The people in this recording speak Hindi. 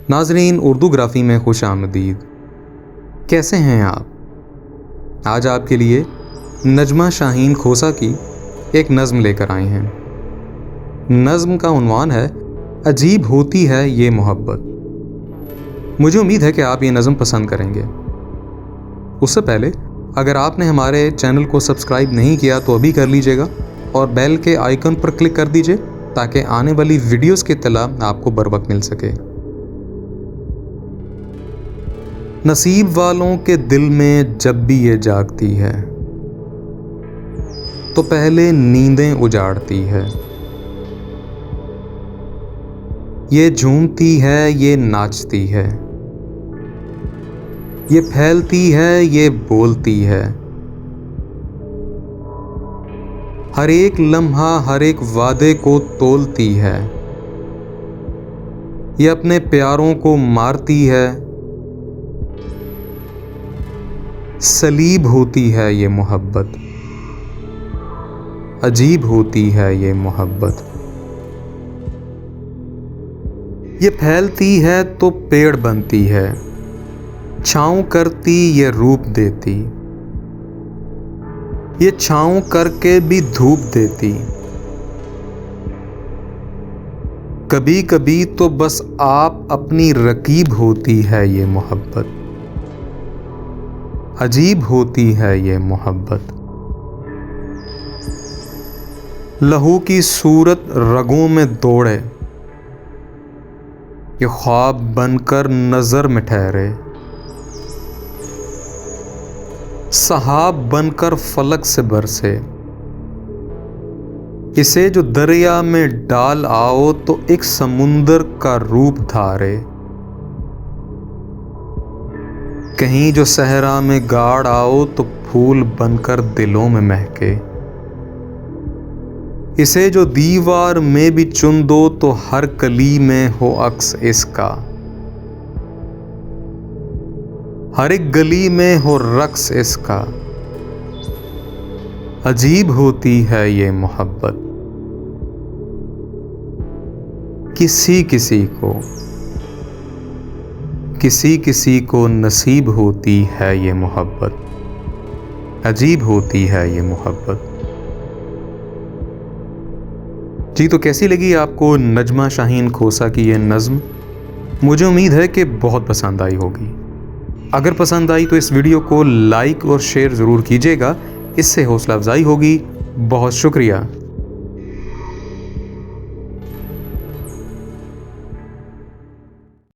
नाज़रीन, उर्दूग्राफ़ी में खुश आमदीद। कैसे हैं आप? आज आपके लिए नजमा शाहीन खोसा की एक नज़्म लेकर आए हैं। नज़्म का उन्वान है अजीब होती है ये मोहब्बत। मुझे उम्मीद है कि आप ये नज़्म पसंद करेंगे। उससे पहले अगर आपने हमारे चैनल को सब्सक्राइब नहीं किया तो अभी कर लीजिएगा और बेल के आइकन पर क्लिक कर दीजिए ताकि आने वाली वीडियोस की इत्तला आपको बर वक्त मिल सके। नसीब वालों के दिल में जब भी ये जागती है तो पहले नींदें उजाड़ती है। ये झूमती है, ये नाचती है, ये फैलती है, ये बोलती है। हर एक लम्हा हर एक वादे को तोलती है। ये अपने प्यारों को मारती है। सलीब होती है ये मोहब्बत, अजीब होती है ये मोहब्बत। ये फैलती है तो पेड़ बनती है, छाँव करती ये रूप देती, ये छाँव करके भी धूप देती। कभी कभी तो बस आप अपनी रकीब होती है ये मोहब्बत, अजीब होती है ये मोहब्बत। लहू की सूरत रगों में दौड़े, ये ख्वाब बनकर नजर में ठहरे, सहाब बनकर फलक से बरसे। इसे जो दरिया में डाल आओ तो एक समुंदर का रूप धारे। कहीं जो सहरा में गाड़ आओ तो फूल बनकर दिलों में महके। इसे जो दीवार में भी चुन दो तो हर कली में हो अक्स इसका। हर एक गली में हो रक्स इसका। अजीब होती है ये मोहब्बत। किसी किसी को नसीब होती है ये मोहब्बत, अजीब होती है ये मोहब्बत। जी, तो कैसी लगी आपको नजमा शाहीन खोसा की ये नज़्म? मुझे उम्मीद है कि बहुत पसंद आई होगी। अगर पसंद आई तो इस वीडियो को लाइक और शेयर ज़रूर कीजिएगा, इससे हौसला अफजाई होगी। बहुत शुक्रिया।